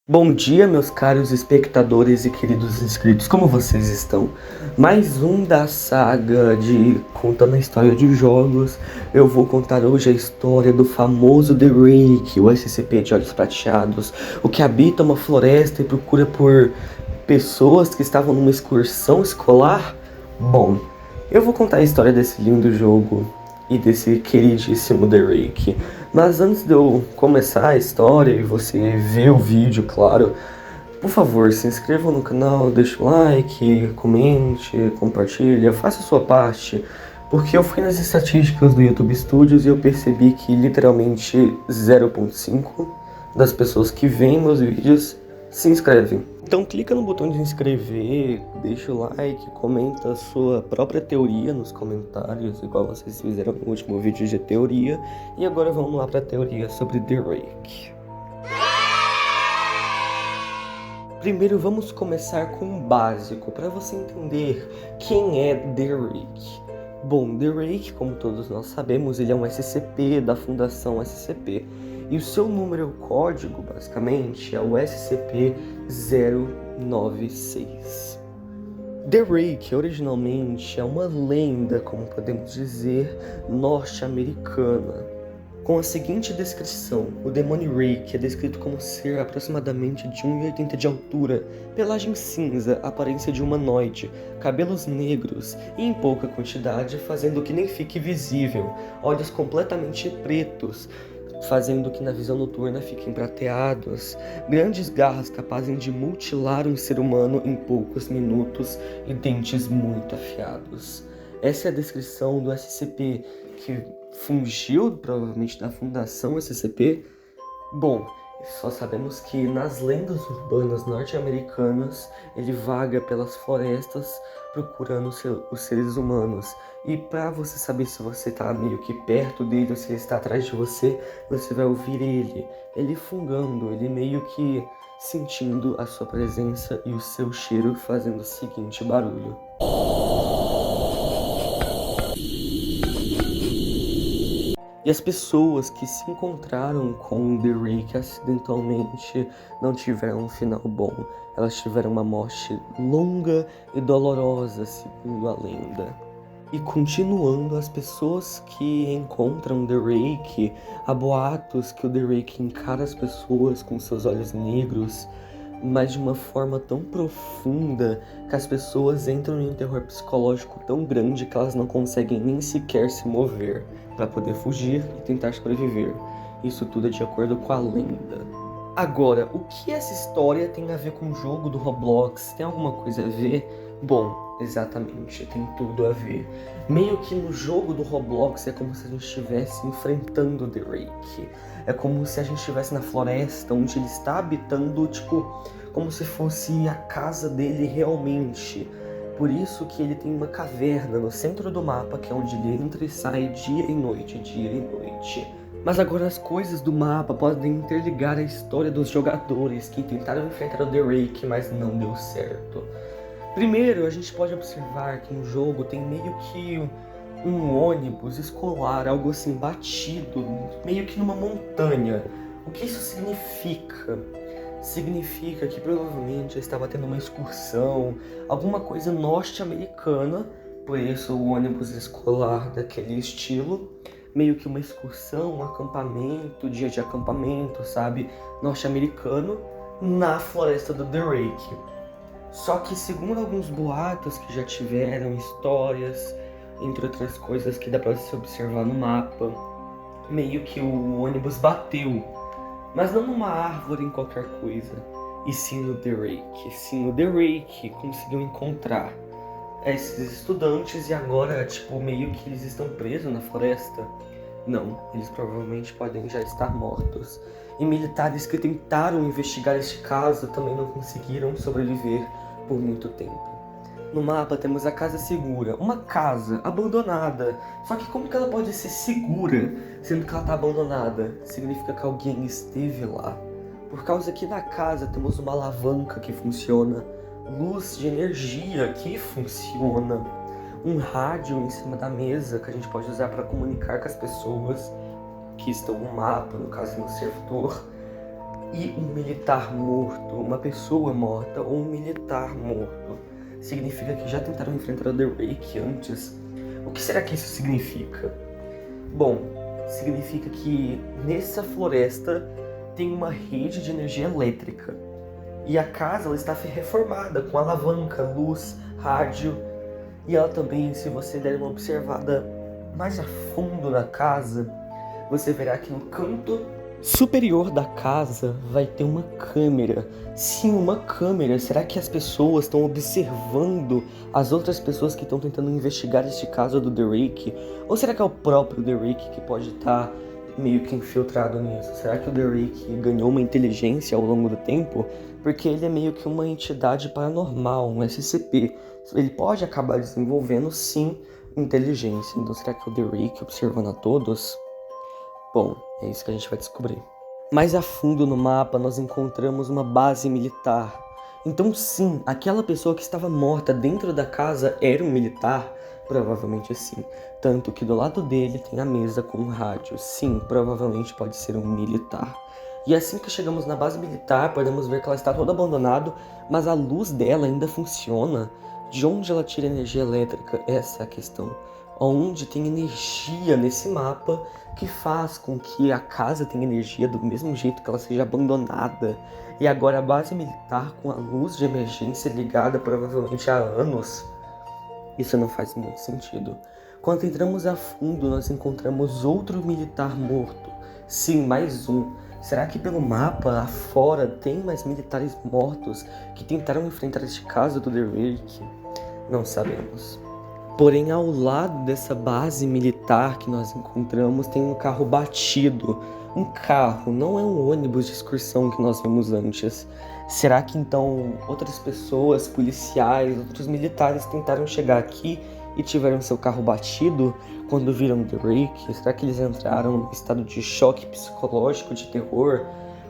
Bom dia, meus caros espectadores e queridos inscritos, como vocês estão? Mais um da saga de Contando a História de Jogos. Eu vou contar hoje a história do famoso The Rake, o SCP de Olhos Prateados, o que habita uma floresta e procura por pessoas que estavam numa excursão escolar. Bom, eu vou contar a história desse lindo jogo e desse queridíssimo The Rake. Mas antes de eu começar a história e você ver o vídeo, claro, por favor, se inscreva no canal, deixa o like, comente, compartilha, faça a sua parte, porque eu fui nas estatísticas do YouTube Studios e eu percebi que literalmente 0,5 das pessoas que veem meus vídeos se inscrevem. Então clica no botão de inscrever, deixa o like, comenta a sua própria teoria nos comentários, igual vocês fizeram no último vídeo de teoria. E agora vamos lá para a teoria sobre The Rake. Primeiro vamos começar com o básico, para você entender quem é The Rake. Bom, The Rake, como todos nós sabemos, ele é um SCP da Fundação SCP. E o seu número código, basicamente, é o SCP-096. The Rake, originalmente, é uma lenda, como podemos dizer, norte-americana. Com a seguinte descrição: o demônio Rake é descrito como ser aproximadamente de 1,80 de altura, pelagem cinza, aparência de humanoide, cabelos negros e em pouca quantidade, fazendo que nem fique visível, olhos completamente pretos, fazendo que na visão noturna fiquem prateados, grandes garras capazes de mutilar um ser humano em poucos minutos e dentes muito afiados. Essa é a descrição do SCP, que fungiu provavelmente da Fundação SCP. Bom, só sabemos que nas lendas urbanas norte-americanas ele vaga pelas florestas procurando os seres humanos. E para você saber se você está meio que perto dele ou se ele está atrás de você, você vai ouvir ele fungando, ele meio que sentindo a sua presença e o seu cheiro fazendo o seguinte barulho. E as pessoas que se encontraram com The Rake acidentalmente não tiveram um final bom. Elas tiveram uma morte longa e dolorosa, segundo a lenda. E continuando, as pessoas que encontram The Rake, há boatos que o The Rake encara as pessoas com seus olhos negros, mas de uma forma tão profunda que as pessoas entram em um terror psicológico tão grande que elas não conseguem nem sequer se mover para poder fugir e tentar sobreviver. Isso tudo é de acordo com a lenda. Agora, o que essa história tem a ver com o jogo do Roblox? Tem alguma coisa a ver? Bom, exatamente, tem tudo a ver. Meio que no jogo do Roblox é como se a gente estivesse enfrentando The Rake. É como se a gente estivesse na floresta onde ele está habitando, tipo, como se fosse a casa dele realmente. Por isso que ele tem uma caverna no centro do mapa, que é onde ele entra e sai dia e noite, dia e noite. Mas agora as coisas do mapa podem interligar a história dos jogadores que tentaram enfrentar o The Rake, mas não deu certo. Primeiro, a gente pode observar que no jogo tem meio que um ônibus escolar, algo assim batido, meio que numa montanha. O que isso significa? Significa que provavelmente estava tendo uma excursão, alguma coisa norte-americana, por isso o ônibus escolar daquele estilo, meio que uma excursão, um acampamento, dia de acampamento, sabe, norte-americano, na floresta do The Rake. Só que segundo alguns boatos que já tiveram, histórias, entre outras coisas que dá pra se observar no mapa, meio que o ônibus bateu. Mas não numa árvore em qualquer coisa, e sim no The Rake. Sim, o The Rake conseguiu encontrar esses estudantes e agora, tipo, meio que eles estão presos na floresta. Não, eles provavelmente podem já estar mortos. E militares que tentaram investigar este caso também não conseguiram sobreviver por muito tempo. No mapa temos a Casa Segura, uma casa abandonada. Só que como que ela pode ser segura, sendo que ela está abandonada? Significa que alguém esteve lá. Por causa que na casa temos uma alavanca que funciona, luz de energia que funciona, um rádio em cima da mesa que a gente pode usar para comunicar com as pessoas que estão no mapa, no caso no servidor. E um militar morto, uma pessoa morta ou um militar morto, significa que já tentaram enfrentar o Drake antes. O que será que isso significa? Bom, significa que nessa floresta tem uma rede de energia elétrica. E a casa ela está reformada com alavanca, luz, rádio. E ela também, se você der uma observada mais a fundo na casa, você verá que no canto superior da casa vai ter uma câmera. Sim, uma câmera. Será que as pessoas estão observando as outras pessoas que estão tentando investigar este caso do Drake? Ou será que é o próprio Drake que pode estar meio que infiltrado nisso? Será que o Drake ganhou uma inteligência ao longo do tempo? Porque ele é meio que uma entidade paranormal, um SCP. Ele pode acabar desenvolvendo, sim, inteligência. Então será que é o Drake observando a todos? Bom, é isso que a gente vai descobrir. Mais a fundo no mapa, nós encontramos uma base militar. Então sim, aquela pessoa que estava morta dentro da casa era um militar? Provavelmente sim. Tanto que do lado dele tem a mesa com um rádio. Sim, provavelmente pode ser um militar. E assim que chegamos na base militar, podemos ver que ela está toda abandonada, mas a luz dela ainda funciona. De onde ela tira energia elétrica? Essa é a questão. Onde tem energia nesse mapa que faz com que a casa tenha energia do mesmo jeito que ela seja abandonada. E agora a base militar com a luz de emergência ligada provavelmente há anos. Isso não faz muito sentido. Quando entramos a fundo, nós encontramos outro militar morto. Sim, mais um. Será que pelo mapa afora tem mais militares mortos que tentaram enfrentar este caso do Drake? Não sabemos. Porém, ao lado dessa base militar que nós encontramos, tem um carro batido. Um carro, não é um ônibus de excursão que nós vimos antes. Será que então outras pessoas, policiais, outros militares tentaram chegar aqui e tiveram seu carro batido quando viram Drake? Será que eles entraram em estado de choque psicológico, de terror,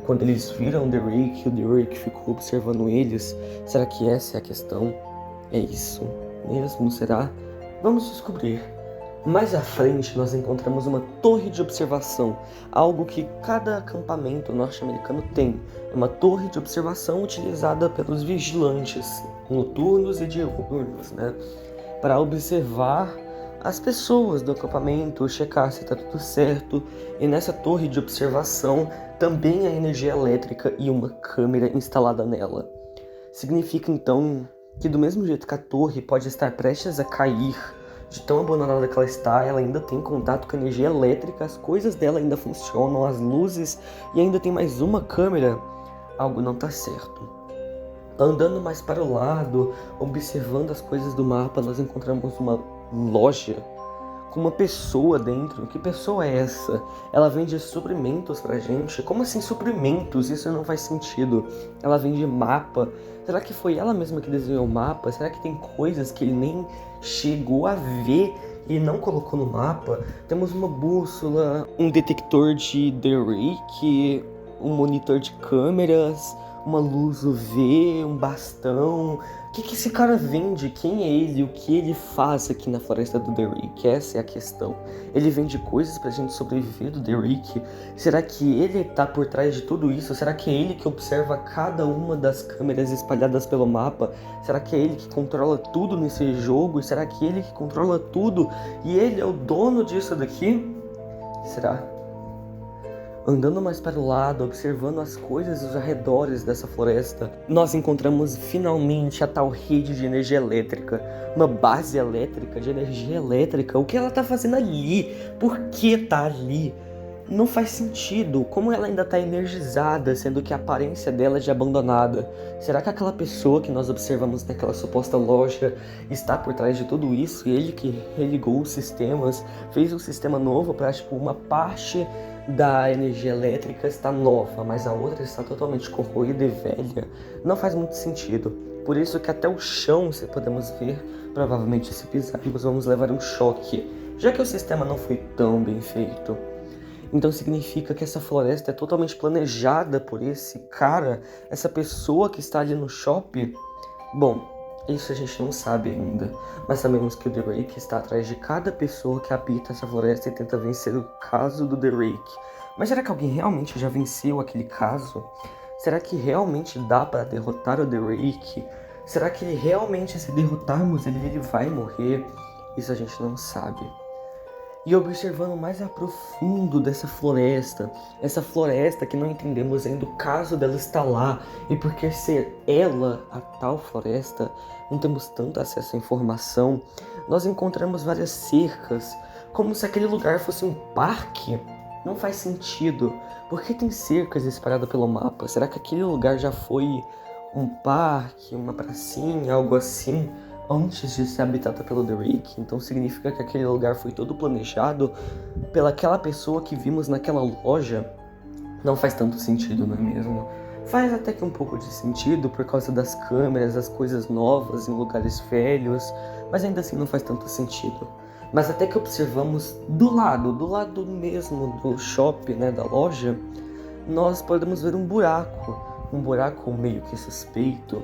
quando eles viram Drake e o Drake ficou observando eles? Será que essa é a questão? É isso mesmo? Será? Vamos descobrir. Mais à frente, nós encontramos uma torre de observação, algo que cada acampamento norte-americano tem. É uma torre de observação utilizada pelos vigilantes, noturnos e diurnos, para observar as pessoas do acampamento, checar se está tudo certo. E nessa torre de observação também há energia elétrica e uma câmera instalada nela. Significa então que do mesmo jeito que a torre pode estar prestes a cair, de tão abandonada que ela está, ela ainda tem contato com a energia elétrica, as coisas dela ainda funcionam, as luzes, e ainda tem mais uma câmera. Algo não está certo. Andando mais para o lado, observando as coisas do mapa, nós encontramos uma loja com uma pessoa dentro. Que pessoa é essa? Ela vende suprimentos pra gente? Como assim suprimentos? Isso não faz sentido. Ela vende mapa. Será que foi ela mesma que desenhou o mapa? Será que tem coisas que ele nem chegou a ver e não colocou no mapa? Temos uma bússola, um detector de Drake, um monitor de câmeras, uma luz UV, um bastão. O que esse cara vende? Quem é ele? O que ele faz aqui na floresta do Drake? Essa é a questão. Ele vende coisas pra gente sobreviver do Drake? Será que ele tá por trás de tudo isso? Será que é ele que observa cada uma das câmeras espalhadas pelo mapa? Será que é ele que controla tudo nesse jogo? Será que é ele que controla tudo? E ele é o dono disso daqui? Será? Andando mais para o lado, observando as coisas aos arredores dessa floresta, nós encontramos finalmente a tal rede de energia elétrica. Uma base elétrica, de energia elétrica. O que ela tá fazendo ali? Por que tá ali? Não faz sentido. Como ela ainda tá energizada, sendo que a aparência dela é de abandonada? Será que aquela pessoa que nós observamos naquela suposta loja está por trás de tudo isso? E ele que religou os sistemas, fez um sistema novo para, uma parte da energia elétrica está nova, mas a outra está totalmente corroída e velha. Não faz muito sentido. Por isso que até o chão, se podemos ver, provavelmente se pisarmos vamos levar um choque, já que o sistema não foi tão bem feito. Então significa que essa floresta é totalmente planejada por esse cara, essa pessoa que está ali no shopping? Bom, isso a gente não sabe ainda, mas sabemos que o Drake está atrás de cada pessoa que habita essa floresta e tenta vencer o caso do Drake. Mas será que alguém realmente já venceu aquele caso? Será que realmente dá para derrotar o Drake? Será que realmente, se derrotarmos ele vai morrer? Isso a gente não sabe. E observando mais a profundo dessa floresta, essa floresta que não entendemos ainda o caso dela estar lá, e por que ser ela a tal floresta, não temos tanto acesso à informação, nós encontramos várias cercas, como se aquele lugar fosse um parque. Não faz sentido. Por que tem cercas espalhadas pelo mapa? Será que aquele lugar já foi um parque, uma pracinha, algo assim, antes de ser habitado pelo Drake? Então significa que aquele lugar foi todo planejado pelaquela pessoa que vimos naquela loja? Não faz tanto sentido, não é mesmo? Faz até que um pouco de sentido por causa das câmeras, as coisas novas em lugares velhos, mas ainda assim não faz tanto sentido. Mas até que observamos do lado mesmo do shopping, né, da loja, nós podemos ver um buraco meio que suspeito.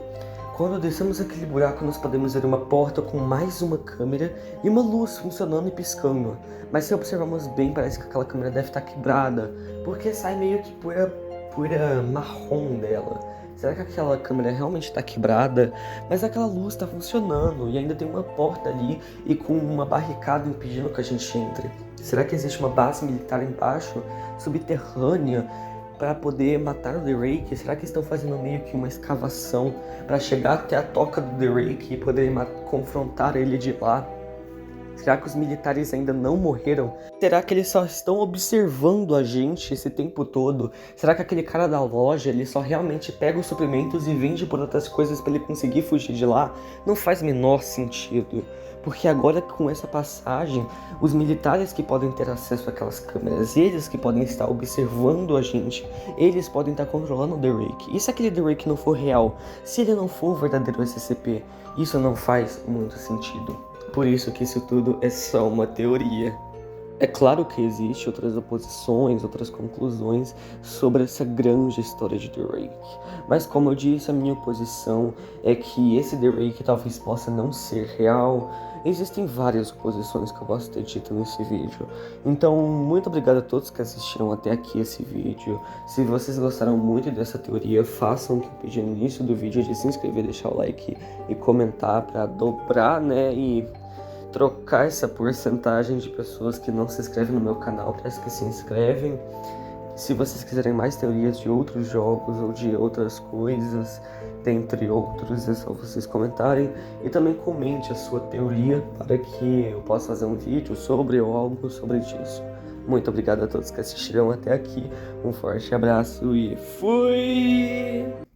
Quando descemos aquele buraco, nós podemos ver uma porta com mais uma câmera e uma luz funcionando e piscando. Mas se observarmos bem, parece que aquela câmera deve estar quebrada, porque sai meio que pura marrom dela. Será que aquela câmera realmente está quebrada? Mas aquela luz está funcionando e ainda tem uma porta ali e com uma barricada impedindo que a gente entre. Será que existe uma base militar embaixo, subterrânea, para poder matar o Drake? Será que estão fazendo meio que uma escavação para chegar até a toca do Drake e poder confrontar ele de lá? Será que os militares ainda não morreram? Será que eles só estão observando a gente esse tempo todo? Será que aquele cara da loja, ele só realmente pega os suprimentos e vende por outras coisas para ele conseguir fugir de lá? Não faz menor sentido. Porque agora, com essa passagem, os militares que podem ter acesso àquelas câmeras, eles que podem estar observando a gente, eles podem estar controlando o Drake. E se aquele Drake não for real? Se ele não for o verdadeiro SCP? Isso não faz muito sentido. Por isso que isso tudo é só uma teoria. É claro que existem outras oposições, outras conclusões sobre essa grande história de Drake. Mas como eu disse, a minha posição é que esse Drake talvez possa não ser real. Existem várias oposições que eu posso ter dito nesse vídeo. Então, muito obrigado a todos que assistiram até aqui esse vídeo. Se vocês gostaram muito dessa teoria, façam o que eu pedi no início do vídeo de se inscrever, deixar o like e comentar para dobrar, né, e trocar essa porcentagem de pessoas que não se inscrevem no meu canal para as que se inscrevem. Se vocês quiserem mais teorias de outros jogos ou de outras coisas, dentre outros, é só vocês comentarem. E também comente a sua teoria para que eu possa fazer um vídeo sobre ou algo sobre isso. Muito obrigado a todos que assistiram até aqui. Um forte abraço e fui!